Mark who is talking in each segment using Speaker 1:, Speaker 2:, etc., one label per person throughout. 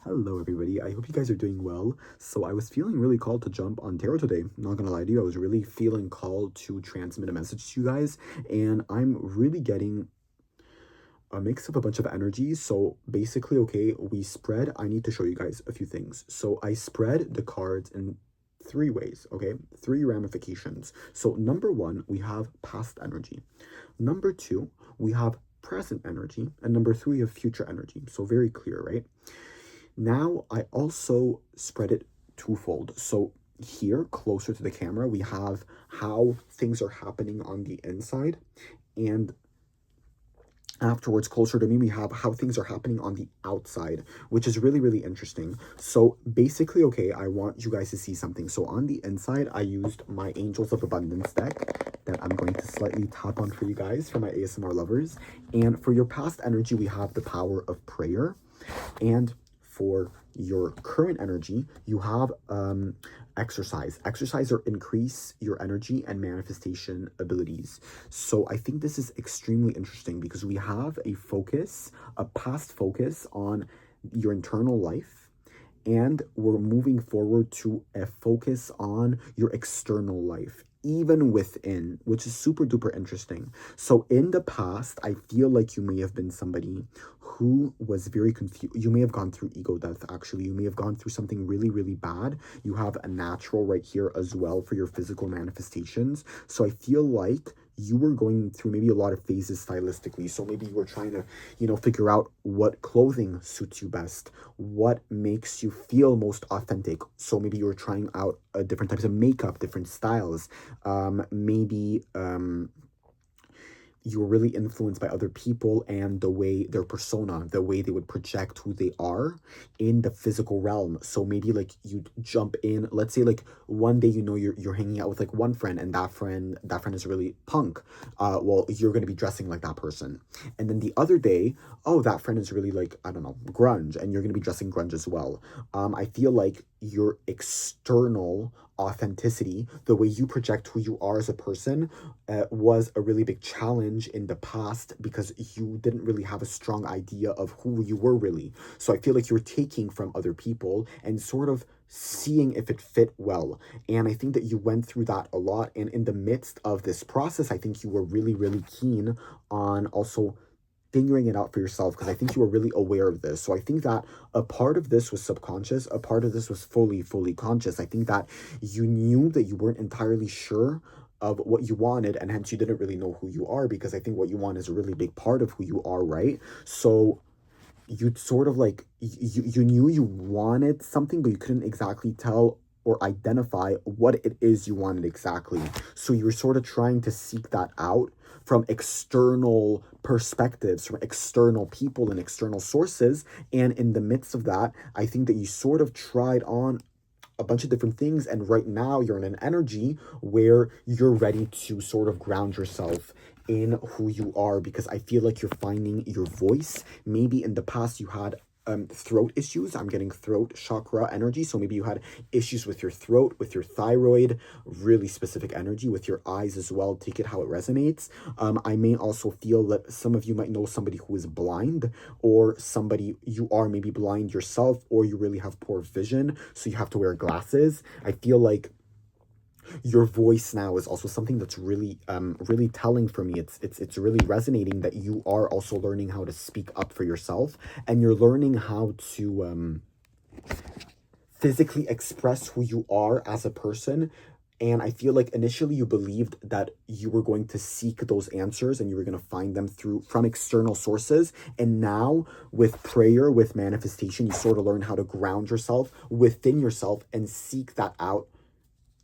Speaker 1: Hello everybody, I hope you guys are doing well. So I was feeling really called to jump on tarot today. I'm not gonna lie to you, I was really feeling called to transmit a message to you guys, and I'm really getting a mix of a bunch of energies. So basically, okay, I need to show you guys a few things. So I spread the cards in three ways, okay? Three ramifications. So number one, we have past energy. Number two, we have present energy. And number three, we have future energy. So very clear, right? Now I also spread it twofold. So here, closer to the camera, we have how things are happening on the inside, and afterwards, closer to me, we have how things are happening on the outside, which is really, really interesting. So basically, okay, I want you guys to see something. So on the inside, I used my Angels of Abundance deck that I'm going to slightly tap on for you guys, for my ASMR lovers. And for your past energy, we have the power of prayer. And for your current energy, you have exercise or increase your energy and manifestation abilities. So I think this is extremely interesting because we have a past focus on your internal life, and we're moving forward to a focus on your external life, even within, which is super duper interesting. So in the past, I feel like you may have been somebody who was very confused. You may have gone through ego death, actually. You may have gone through something really, really bad. You have a natural right here as well for your physical manifestations. So I feel like you were going through maybe a lot of phases stylistically. So maybe you were trying to, figure out what clothing suits you best, what makes you feel most authentic. So maybe you were trying out different types of makeup, different styles. Maybe you were really influenced by other people and the way their persona, the way they would project who they are in the physical realm. So maybe like you jump in, let's say like one day, you're hanging out with like one friend, and that friend is really punk. Well, you're going to be dressing like that person. And then the other day, oh, that friend is really like, I don't know, grunge, and you're going to be dressing grunge as well. I feel like your external authenticity, the way you project who you are as a person, was a really big challenge in the past because you didn't really have a strong idea of who you were really. So I feel like you're taking from other people and sort of seeing if it fit well. And I think that you went through that a lot. And in the midst of this process, I think you were really, really keen on also figuring it out for yourself, because I think you were really aware of this. So I think that a part of this was subconscious, a part of this was fully conscious. I think that you knew that you weren't entirely sure of what you wanted, and hence you didn't really know who you are, because I think what you want is a really big part of who you are, right? So you'd sort of like, you knew you wanted something, but you couldn't exactly tell or identify what it is you wanted exactly. So you were sort of trying to seek that out from external perspectives, from external people and external sources. And in the midst of that, I think that you sort of tried on a bunch of different things, and right now you're in an energy where you're ready to sort of ground yourself in who you are, because I feel like you're finding your voice. Maybe in the past you had throat issues. I'm getting throat chakra energy. So maybe you had issues with your throat, with your thyroid, really specific energy, with your eyes as well. Take it how it resonates. I may also feel that some of you might know somebody who is blind, or somebody, you are maybe blind yourself, or you really have poor vision, so you have to wear glasses. I feel like your voice now is also something that's really really telling for me. It's really resonating that you are also learning how to speak up for yourself, and you're learning how to physically express who you are as a person. And I feel like initially you believed that you were going to seek those answers and you were going to find them from external sources. And now with prayer, with manifestation, you sort of learn how to ground yourself within yourself and seek that out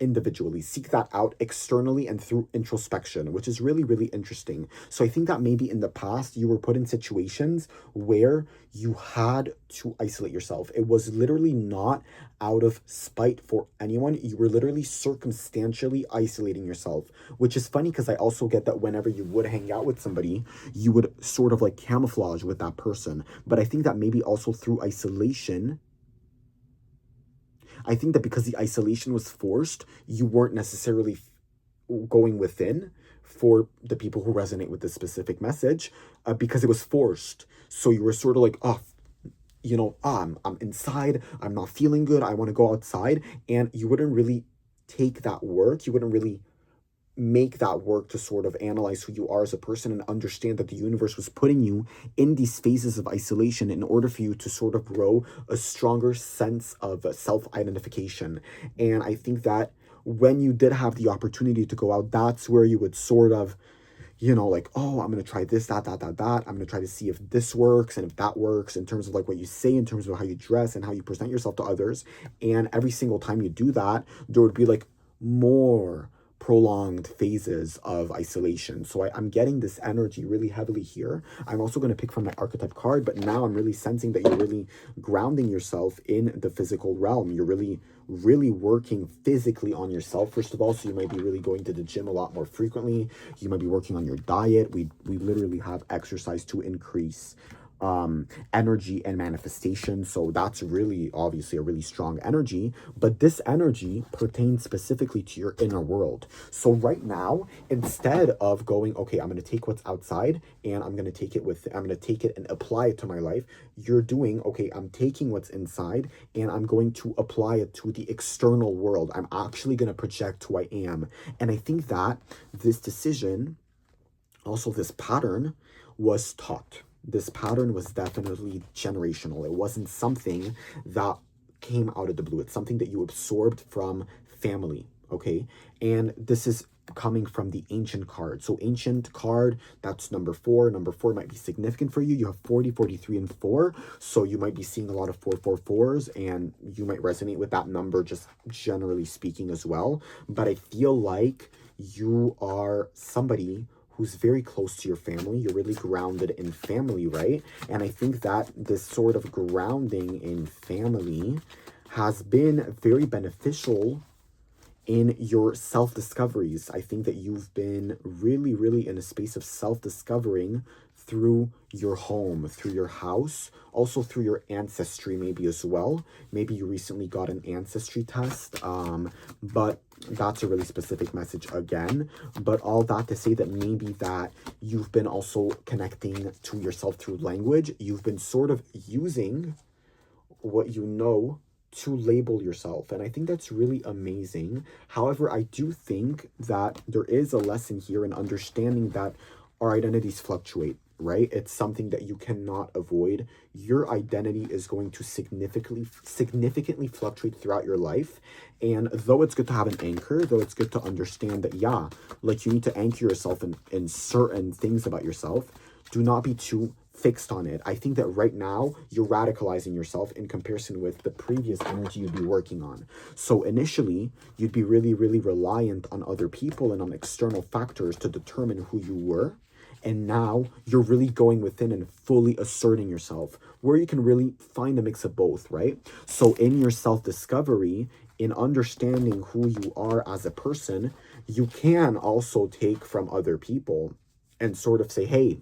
Speaker 1: individually, seek that out externally and through introspection, which is really, really interesting. So I think that maybe in the past you were put in situations where you had to isolate yourself. It was literally not out of spite for anyone. You were literally circumstantially isolating yourself, which is funny because I also get that whenever you would hang out with somebody, you would sort of like camouflage with that person. But I think that maybe also through isolation, I think that because the isolation was forced, you weren't necessarily going within for the people who resonate with this specific message, because it was forced. So you were sort of like, oh, you know, I'm inside, I'm not feeling good, I want to go outside, and you wouldn't really take that work, you wouldn't really make that work to sort of analyze who you are as a person and understand that the universe was putting you in these phases of isolation in order for you to sort of grow a stronger sense of self-identification. And I think that when you did have the opportunity to go out, that's where you would sort of, you know, like, oh, I'm going to try this, that. I'm going to try to see if this works and if that works in terms of like what you say, in terms of how you dress and how you present yourself to others. And every single time you do that, there would be like more prolonged phases of isolation. So I'm getting this energy really heavily here. I'm also going to pick from my archetype card, but now I'm really sensing that you're really grounding yourself in the physical realm. You're really working physically on yourself, first of all. So you might be really going to the gym a lot more frequently. You might be working on your diet. We literally have exercise to increase energy and manifestation. So that's really obviously a really strong energy, but this energy pertains specifically to your inner world. So right now, instead of going, okay, I'm going to take what's outside and I'm going to take it and apply it to my life, you're doing, okay, I'm taking what's inside and I'm going to apply it to the external world. I'm actually going to project who I am. And I think that this decision, also this pattern, was taught. This pattern was definitely generational. It wasn't something that came out of the blue. It's something that you absorbed from family, okay? And this is coming from the ancient card. So ancient card, that's number 4. Number 4 might be significant for you. You have 40, 43, and 4. So you might be seeing a lot of 444s, and you might resonate with that number just generally speaking as well. But I feel like you are somebody who's very close to your family. You're really grounded in family, right? And I think that this sort of grounding in family has been very beneficial in your self-discoveries. I think that you've been really in a space of self-discovering through your home, through your house, also through your ancestry maybe as well. Maybe you recently got an ancestry test, but that's a really specific message again. But all that to say that maybe that you've been also connecting to yourself through language. You've been sort of using what you know to label yourself. And I think that's really amazing. However, I do think that there is a lesson here in understanding that our identities fluctuate, right? It's something that you cannot avoid. Your identity is going to significantly fluctuate throughout your life. And though it's good to have an anchor, though it's good to understand that, yeah, like you need to anchor yourself in certain things about yourself, do not be too fixed on it. I think that right now you're radicalizing yourself in comparison with the previous energy you'd be working on. So initially, you'd be really reliant on other people and on external factors to determine who you were. And now you're really going within and fully asserting yourself, where you can really find a mix of both, right? So in your self-discovery, in understanding who you are as a person, you can also take from other people and sort of say, hey,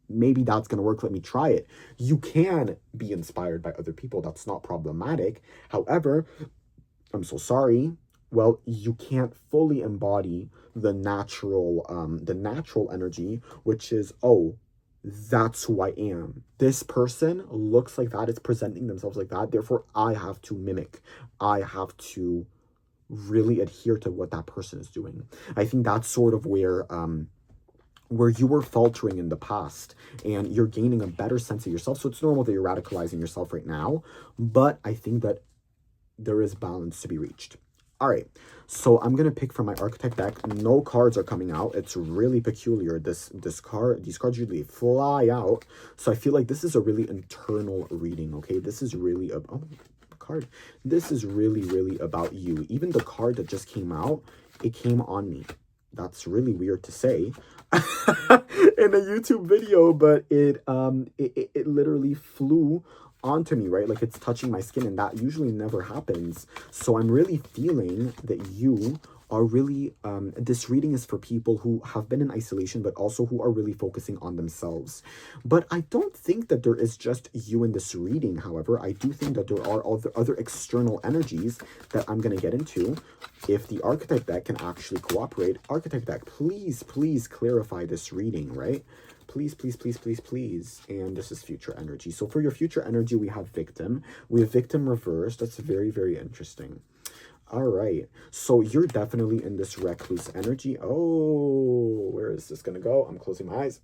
Speaker 1: maybe that's going to work. Let me try it. You can be inspired by other people. That's not problematic. However, I'm so sorry. Well, you can't fully embody the natural energy, which is, oh, that's who I am. This person looks like that, is presenting themselves like that. Therefore, I have to mimic. I have to really adhere to what that person is doing. I think that's sort of where you were faltering in the past and you're gaining a better sense of yourself. So it's normal that you're radicalizing yourself right now, but I think that there is balance to be reached. All right, so I'm gonna pick from my archetype deck. No cards are coming out. It's really peculiar. These cards usually fly out. So I feel like this is a really internal reading. Okay, this is really card. This is really about you. Even the card that just came out, it came on me. That's really weird to say in a YouTube video, but it literally flew onto me, right? Like it's touching my skin, and that usually never happens. So I'm really feeling that you are really, this reading is for people who have been in isolation, but also who are really focusing on themselves. But I don't think that there is just you in this reading. However, I do think that there are other external energies that I'm going to get into. If the archetype deck can actually cooperate, archetype deck, please clarify this reading, right? Please, please, please, please, please. And this is future energy. So for your future energy, we have victim. We have victim reversed. That's very, very interesting. All right. So you're definitely in this recluse energy. Oh, where is this going to go? I'm closing my eyes.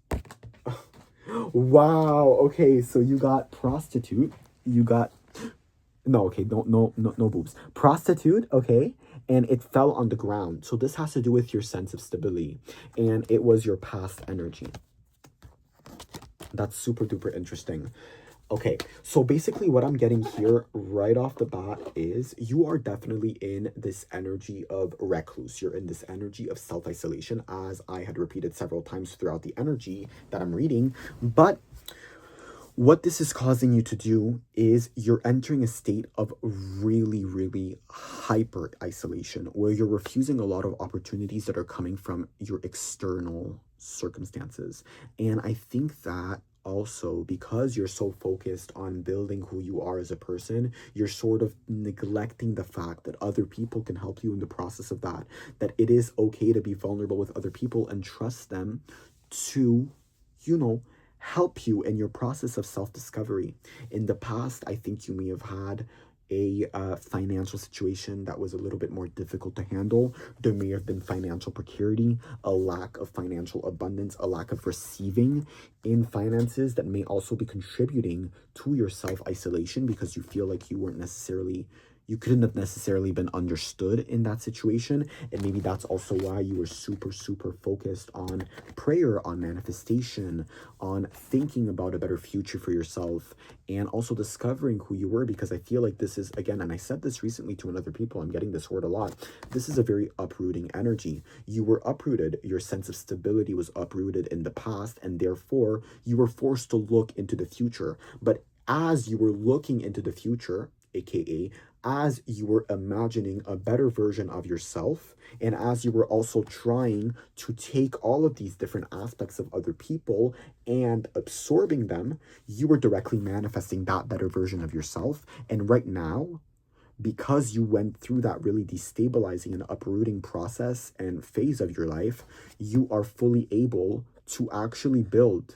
Speaker 1: Wow. Okay. So you got prostitute. You got, no, okay. No boobs. Prostitute. Okay. And it fell on the ground. So this has to do with your sense of stability. And it was your past energy. That's super duper interesting. Okay, so basically what I'm getting here right off the bat is you are definitely in this energy of recluse. You're in this energy of self-isolation, as I had repeated several times throughout the energy that I'm reading. But what this is causing you to do is you're entering a state of really, really hyper isolation, where you're refusing a lot of opportunities that are coming from your external circumstances. And I think that also, because you're so focused on building who you are as a person, you're sort of neglecting the fact that other people can help you in the process of that, that it is okay to be vulnerable with other people and trust them to, you know, help you in your process of self-discovery. In the past, I think you may have had a financial situation that was a little bit more difficult to handle. There may have been financial precarity, a lack of financial abundance, a lack of receiving in finances that may also be contributing to your self-isolation, because you feel like you couldn't have necessarily been understood in that situation. And maybe that's also why you were super, super focused on prayer, on manifestation, on thinking about a better future for yourself, and also discovering who you were. Because I feel like this is, again, and I said this recently to another people, I'm getting this word a lot, this is a very uprooting energy. You were uprooted, your sense of stability was uprooted in the past, and therefore you were forced to look into the future. But as you were looking into the future, aka as you were imagining a better version of yourself, and as you were also trying to take all of these different aspects of other people and absorbing them, you were directly manifesting that better version of yourself. And right now, because you went through that really destabilizing and uprooting process and phase of your life, you are fully able to actually build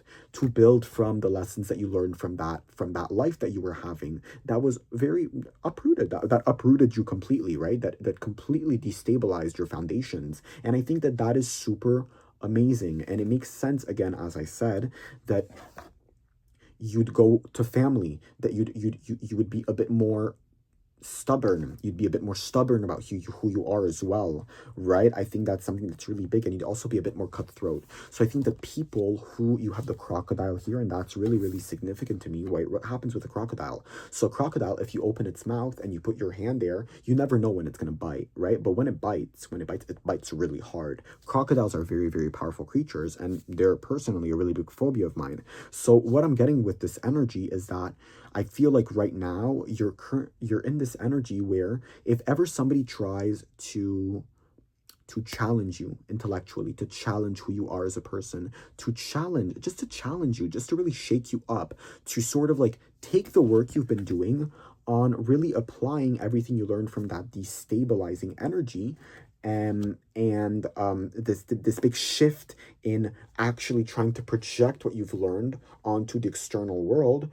Speaker 1: from the lessons that you learned from that life that you were having that was very uprooted, that uprooted you completely, right? That completely destabilized your foundations. And I think that is super amazing. And it makes sense, again, as I said, that you'd go to family, that you would be a bit more stubborn. You'd be a bit more stubborn about who you are as well, right? I think that's something that's really big. And you'd also be a bit more cutthroat. So I think that people who, you have the crocodile here, and that's really, really significant to me, right? What happens with a crocodile? So a crocodile, if you open its mouth and you put your hand there, you never know when it's going to bite, right? But when it bites, it bites really hard. Crocodiles are very, very powerful creatures, and they're personally a really big phobia of mine. So what I'm getting with this energy is that I feel like right now you're in this energy where if ever somebody tries to challenge you intellectually, to challenge who you are as a person, to challenge you, just to really shake you up, to sort of like take the work you've been doing on really applying everything you learned from that destabilizing energy, this big shift in actually trying to project what you've learned onto the external world.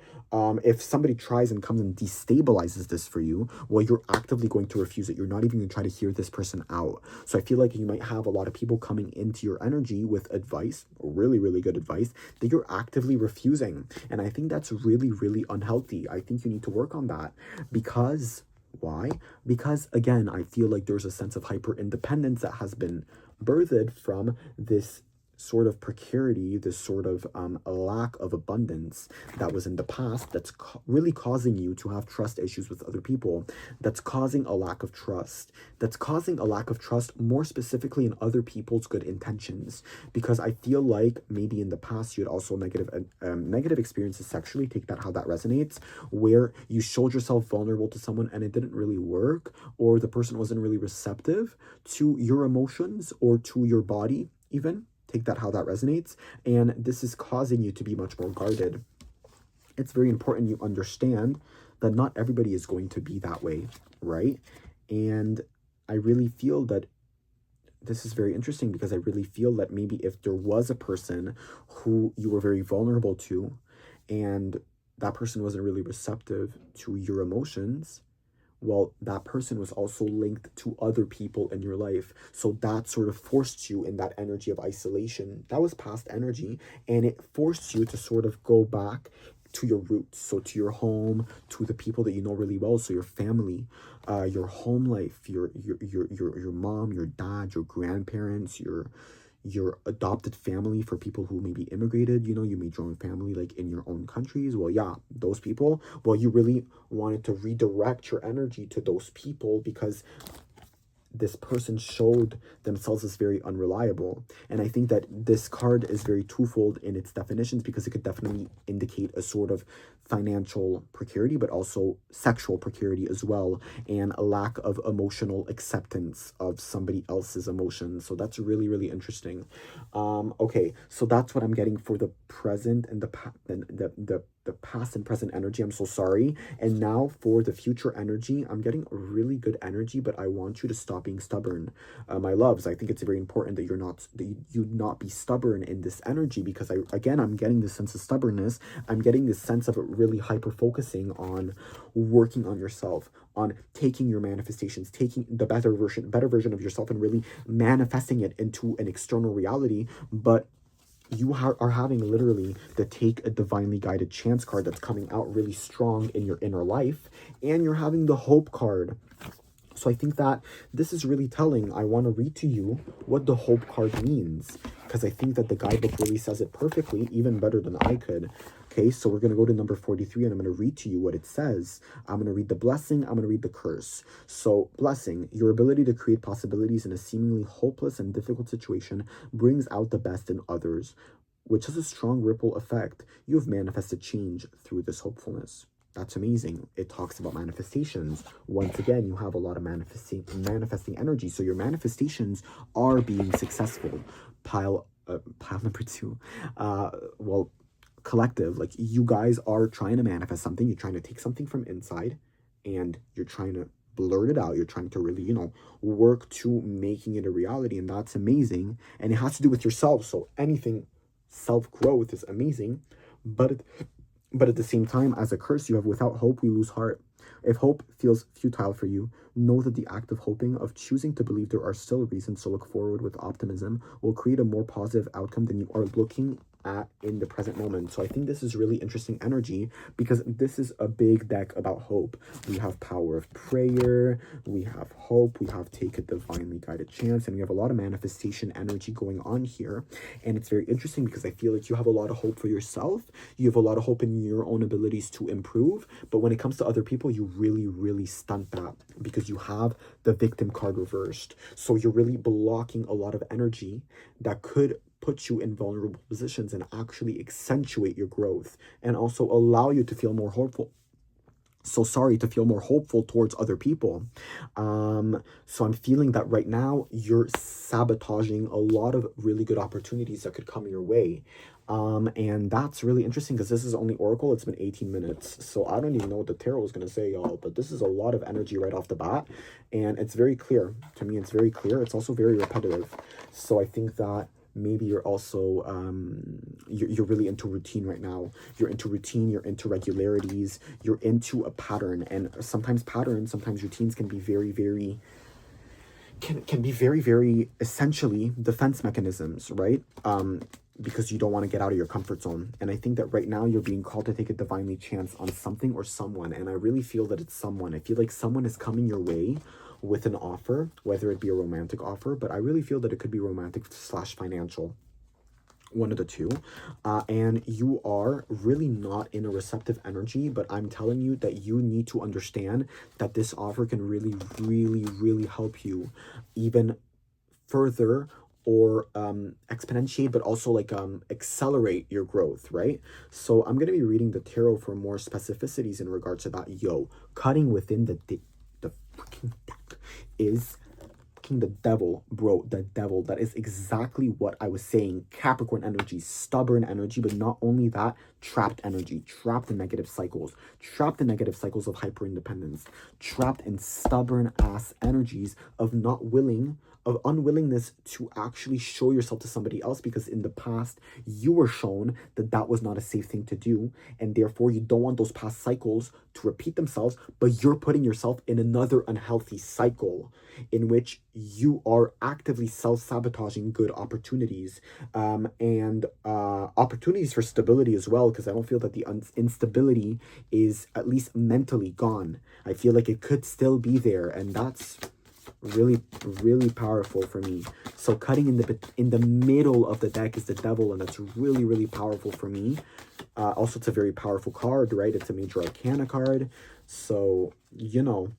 Speaker 1: If somebody tries and comes and destabilizes this for you, well, you're actively going to refuse it. You're not even going to try to hear this person out. So I feel like you might have a lot of people coming into your energy with advice, really, really good advice, that you're actively refusing. And I think that's really, really unhealthy. I think you need to work on that. Because why? Because again, I feel like there's a sense of hyper independence that has been birthed from this sort of precarity, this sort of a lack of abundance that was in the past, that's really causing you to have trust issues with other people, that's causing a lack of trust, more specifically in other people's good intentions. Because I feel like maybe in the past you had also negative experiences sexually, take that how that resonates, where you showed yourself vulnerable to someone and it didn't really work, or the person wasn't really receptive to your emotions or to your body even. Take that how that resonates. And this is causing you to be much more guarded. It's very important you understand that not everybody is going to be that way, right? And I really feel that this is very interesting because I really feel that maybe if there was a person who you were very vulnerable to, and that person wasn't really receptive to your emotions, well, that person was also linked to other people in your life. So that sort of forced you in that energy of isolation. That was past energy, and it forced you to sort of go back to your roots, so to your home, to the people that you know really well, so your family, your home life, your mom, your dad, your grandparents, your adopted family. For people who maybe immigrated, you made your own family like in your own countries. Well, yeah, those people, well, you really wanted to redirect your energy to those people because this person showed themselves as very unreliable. And I think that this card is very twofold in its definitions, because it could definitely indicate a sort of financial precarity, but also sexual precarity as well, and a lack of emotional acceptance of somebody else's emotions. So that's really, really interesting. Okay, so that's what I'm getting for the present and the past and present energy. I'm so sorry. And now for the future energy, I'm getting a really good energy, but I want you to stop being stubborn. My loves, I think it's very important that you not be stubborn in this energy, because I'm getting this sense of stubbornness. I'm getting this sense of really hyper focusing on working on yourself, on taking your manifestations, taking the better version of yourself, and really manifesting it into an external reality. But you are having literally the take a divinely guided chance card that's coming out really strong in your inner life, and you're having the hope card. So I think that this is really telling. I want to read to you what the hope card means, because I think that the guidebook really says it perfectly, even better than I could. Okay, so we're going to go to number 43, and I'm going to read to you what it says. I'm going to read the blessing. I'm going to read the curse. So, blessing: your ability to create possibilities in a seemingly hopeless and difficult situation brings out the best in others, which has a strong ripple effect. You have manifested change through this hopefulness. That's amazing. It talks about manifestations. Once again, you have a lot of manifesting energy. So your manifestations are being successful. Pile number 2. Well, collective, like, you guys are trying to manifest something. You're trying to take something from inside, and you're trying to blurt it out. You're trying to really, work to making it a reality. And that's amazing. And it has to do with yourself. So anything self-growth is amazing. But at the same time, as a curse, you have without hope, we lose heart. If hope feels futile for you, know that the act of hoping, of choosing to believe there are still reasons to look forward with optimism, will create a more positive outcome than you are looking at in the present moment. So I think this is really interesting energy, because this is a big deck about hope. We have power of prayer, we have hope, we have take a divinely guided chance, and we have a lot of manifestation energy going on here. And it's very interesting because I feel like you have a lot of hope for yourself. You have a lot of hope in your own abilities to improve. But when it comes to other people, you really, really stunt that, because you have the victim card reversed. So you're really blocking a lot of energy that could put you in vulnerable positions and actually accentuate your growth, and also allow you to feel more hopeful. To feel more hopeful towards other people. So I'm feeling that right now you're sabotaging a lot of really good opportunities that could come your way. And that's really interesting, because this is only Oracle. It's been 18 minutes. So I don't even know what the tarot is going to say, y'all. But this is a lot of energy right off the bat. And it's very clear. To me, it's very clear. It's also very repetitive. So I think that maybe you're also you're really into routine right now. You're into routine, you're into regularities, you're into a pattern. And sometimes routines can be very, very can be very, very essentially defense mechanisms, right? Because you don't want to get out of your comfort zone. And I think that right now you're being called to take a divinely chance on something or someone. And I really feel that it's someone. I feel like someone is coming your way with an offer, whether it be a romantic offer, but I really feel that it could be romantic/financial, one of the two. And you are really not in a receptive energy, but I'm telling you that you need to understand that this offer can really, really, really help you even further, or exponentiate, but also like accelerate your growth, right? So I'm going to be reading the tarot for more specificities in regards to that. Cutting within the freaking deck is fucking the devil, bro. The devil. That is exactly what I was saying. Capricorn energy, stubborn energy, but not only that, trapped energy, trapped in negative cycles, trapped in negative cycles of hyper-independence, trapped in stubborn ass energies of unwillingness to actually show yourself to somebody else, because in the past you were shown that that was not a safe thing to do, and therefore you don't want those past cycles to repeat themselves, but you're putting yourself in another unhealthy cycle in which you are actively self-sabotaging good opportunities, and opportunities for stability as well, because I don't feel that the instability is at least mentally gone. I feel like it could still be there, and that's really, really powerful for me. So cutting in the middle of the deck is the devil, and that's really, really powerful for me. Also, it's a very powerful card, right? It's a major arcana card, so you know,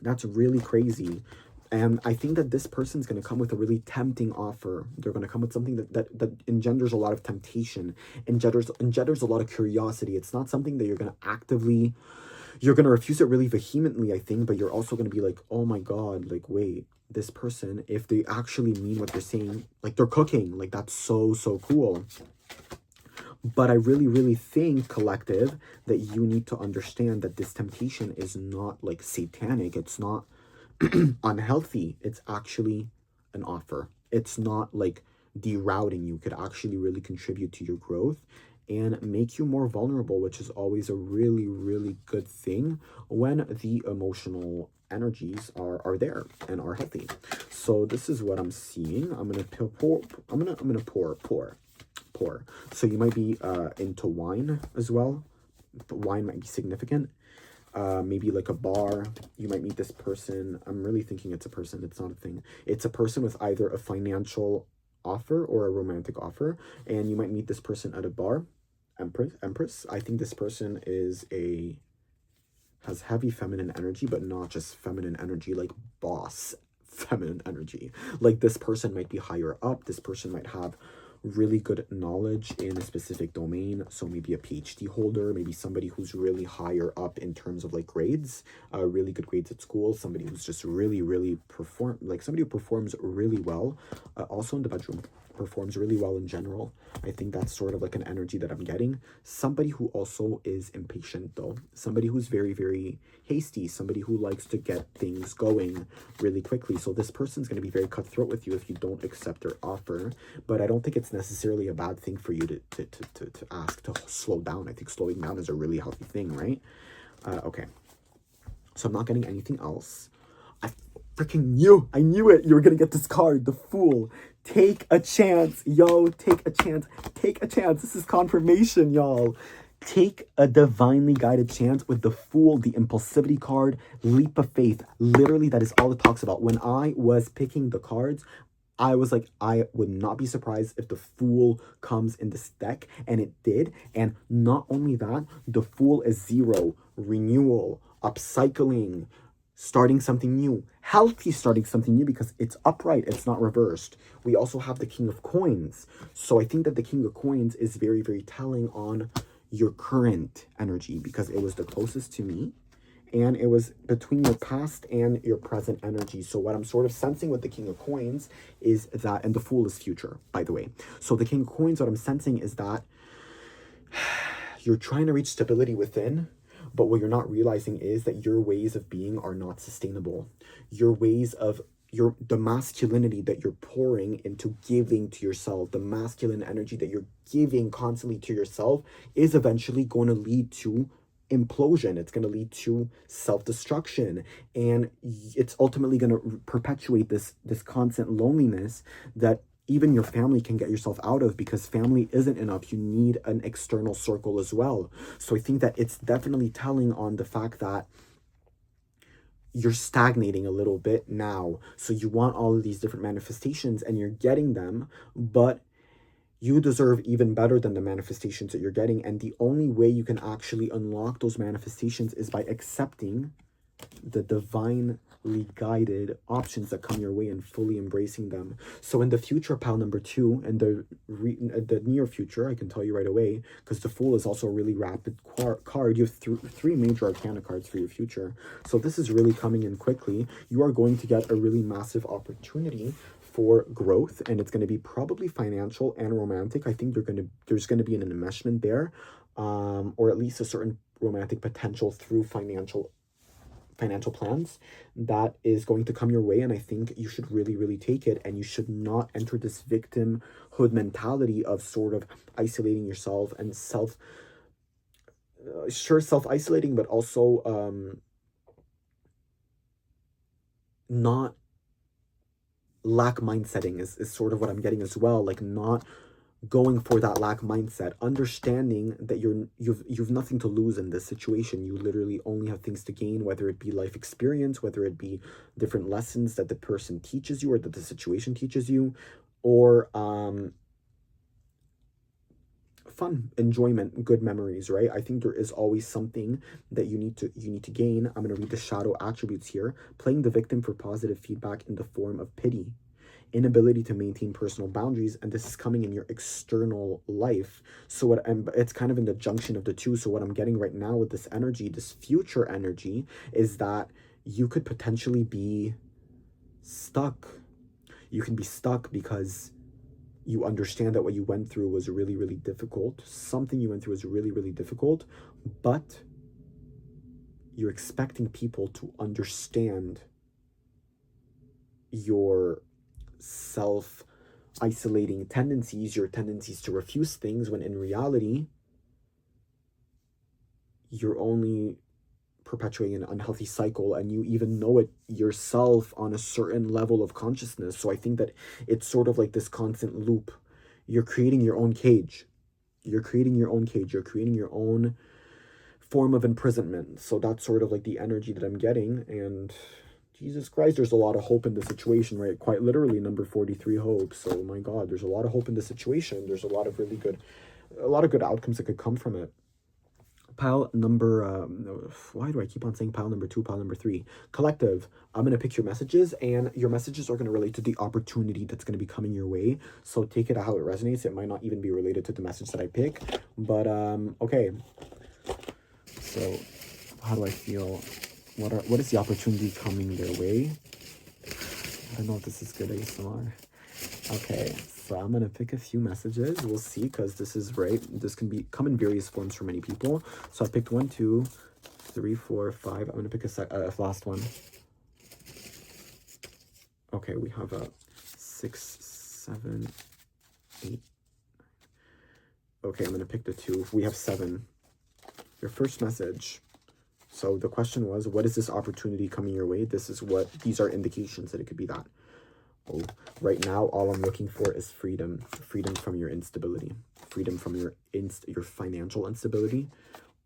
Speaker 1: that's really crazy. And I think that this person's going to come with a really tempting offer. They're going to come with something that engenders a lot of temptation, engenders a lot of curiosity. It's not something that you're going to refuse it really vehemently, I think, but you're also going to be like, oh my God, like, wait, this person, if they actually mean what they're saying, like they're cooking, like that's so, so cool. But I really, really think, collective, that you need to understand that this temptation is not like satanic. It's not unhealthy. It's actually an offer. It's not like derouting you. It could actually really contribute to your growth and make you more vulnerable, which is always a really, really good thing when the emotional energies are there and are healthy. So this is what I'm seeing. I'm gonna pour. So you might be into wine as well. The wine might be significant. Maybe like a bar. You might meet this person. I'm really thinking it's a person. It's not a thing. It's a person with either a financial offer or a romantic offer, and you might meet this person at a bar. Empress. I think this person has heavy feminine energy, but not just feminine energy, like boss feminine energy. Like this person might be higher up. This person might have really good knowledge in a specific domain, so maybe a PhD holder, maybe somebody who's really higher up in terms of like grades, really good grades at school, somebody who's just really, really somebody who performs really well, also in the bedroom, performs really well in general. I think that's sort of like an energy that I'm getting. Somebody who also is impatient though, somebody who's very, very hasty, somebody who likes to get things going really quickly. So this person's going to be very cutthroat with you if you don't accept their offer, but I don't think it's necessarily a bad thing for you to ask to slow down. I think slowing down is a really healthy thing, right? Okay, so I'm not getting anything else. I knew it. You were gonna get this card, the Fool. Take a chance, yo. Take a chance. This is confirmation, y'all. Take a divinely guided chance with the Fool, the impulsivity card, leap of faith. Literally, that is all it talks about. When I was picking the cards, I was like, I would not be surprised if the Fool comes in this deck, and it did. And not only that, the Fool is 0, renewal, upcycling, starting something new, healthy starting something new, because it's upright, it's not reversed. We also have the King of Coins. So I think that the King of Coins is very, very telling on your current energy, because it was the closest to me, and it was between your past and your present energy. So what I'm sort of sensing with the King of Coins is that, and the Fool is future, by the way. So the King of Coins, what I'm sensing is that you're trying to reach stability within, but what you're not realizing is that your ways of being are not sustainable. Your ways of the masculinity that you're pouring into giving to yourself, the masculine energy that you're giving constantly to yourself, is eventually going to lead to implosion. It's going to lead to self-destruction, and it's ultimately going to perpetuate this constant loneliness that even your family can get yourself out of, because family isn't enough. You need an external circle as well. So I think that it's definitely telling on the fact that you're stagnating a little bit now. So you want all of these different manifestations and you're getting them, but you deserve even better than the manifestations that you're getting. And the only way you can actually unlock those manifestations is by accepting the divinely guided options that come your way and fully embracing them. So in the future, pile number 2, and the near future, I can tell you right away, because the Fool is also a really rapid card. You have three major arcana cards for your future. So this is really coming in quickly. You are going to get a really massive opportunity for growth, and it's going to be probably financial and romantic. I think there's going to be an enmeshment there, or at least a certain romantic potential through financial plans that is going to come your way. And I think you should really, really take it, and you should not enter this victimhood mentality of sort of isolating yourself and self-isolating, but also not lack mindsetting is sort of what I'm getting as well. Like, not going for that lack mindset, understanding that you've nothing to lose in this situation. You literally only have things to gain, whether it be life experience, whether it be different lessons that the person teaches you or that the situation teaches you, or fun, enjoyment, good memories, right? I think there is always something that you need to gain. I'm going to read the shadow attributes here. Playing the victim for positive feedback in the form of pity, inability to maintain personal boundaries, and this is coming in your external life. So it's kind of in the junction of the two. So what I'm getting right now with this energy, this future energy, is that you could potentially be stuck. You can be stuck because you understand that what you went through was really, really difficult. Something you went through was really, really difficult, but you're expecting people to understand your self-isolating tendencies, your tendencies to refuse things, when in reality, you're only perpetuating an unhealthy cycle, and you even know it yourself on a certain level of consciousness. So I think that it's sort of like this constant loop. You're creating your own cage. You're creating your own cage. You're creating your own form of imprisonment. So that's sort of like the energy that I'm getting. And Jesus Christ, there's a lot of hope in the situation, right? Quite literally, number 43, hope. So my God, there's a lot of hope in the situation. There's a lot of good outcomes that could come from it. Pile number, why do I keep on saying pile number 2, pile number 3? Collective, I'm going to pick your messages, and your messages are going to relate to the opportunity that's going to be coming your way. So take it how it resonates. It might not even be related to the message that I pick, but okay. So how do I feel? What is the opportunity coming their way? I don't know if this is good ASMR. Okay, so I'm going to pick a few messages. We'll see, because this is right. This can come in various forms for many people. So I picked 1, 2, 3, 4, 5. I'm going to pick a last one. Okay, we have a 6, 7, 8. Okay, I'm going to pick the 2. We have 7. Your first message. So the question was, what is this opportunity coming your way? These are indications that it could be that. Oh, right now, all I'm looking for is freedom. Freedom from your instability. Freedom from your financial instability,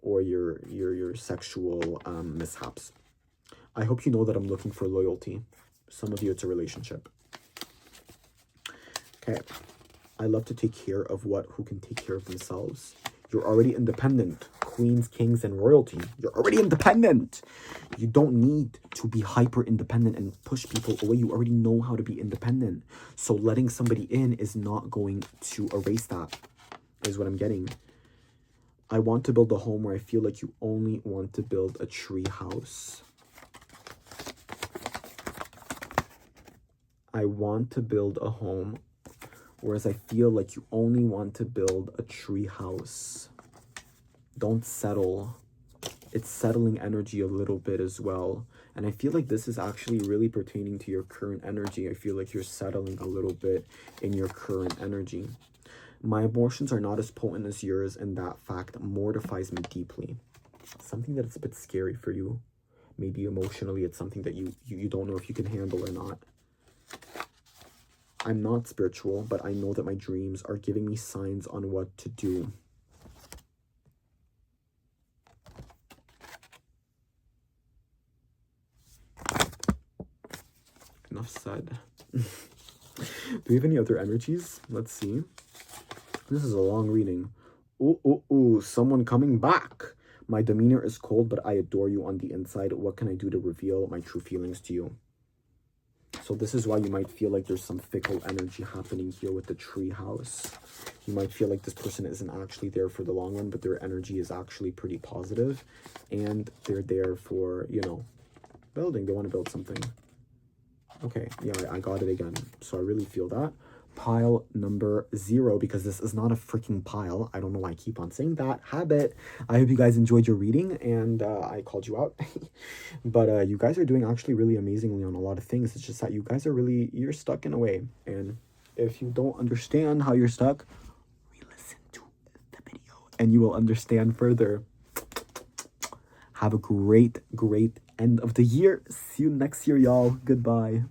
Speaker 1: or your sexual mishaps. I hope you know that I'm looking for loyalty. Some of you, it's a relationship. Okay. I love to take care of who can take care of themselves. You're already independent. Queens, kings, and royalty. You're already independent. You don't need to be hyper independent and push people away. You already know how to be independent. So letting somebody in is not going to erase that, is what I'm getting. I want to build a home where I feel like you only want to build a tree house. I want to build a home, whereas I feel like you only want to build a tree house. Don't settle. It's settling energy a little bit as well. And I feel like this is actually really pertaining to your current energy. I feel like you're settling a little bit in your current energy. My emotions are not as potent as yours, and that fact mortifies me deeply. Something that is a bit scary for you. Maybe emotionally, it's something that you don't know if you can handle or not. I'm not spiritual, but I know that my dreams are giving me signs on what to do. Enough said. Do we have any other energies? Let's see. This is a long reading. Ooh, someone coming back. My demeanor is cold, but I adore you on the inside. What can I do to reveal my true feelings to you? So this is why you might feel like there's some fickle energy happening here with the tree house. You might feel like this person isn't actually there for the long run, but their energy is actually pretty positive, and they're there for, building. They want to build something. Okay, yeah, I got it again. So I really feel that. Pile number 0, because this is not a freaking pile. I don't know why I keep on saying that. Habit. I hope you guys enjoyed your reading, and I called you out. But you guys are doing actually really amazingly on a lot of things. It's just that you guys are really, you're stuck in a way. And if you don't understand how you're stuck, re-listen to the video and you will understand further. Have a great, great end of the year. See you next year, y'all. Goodbye.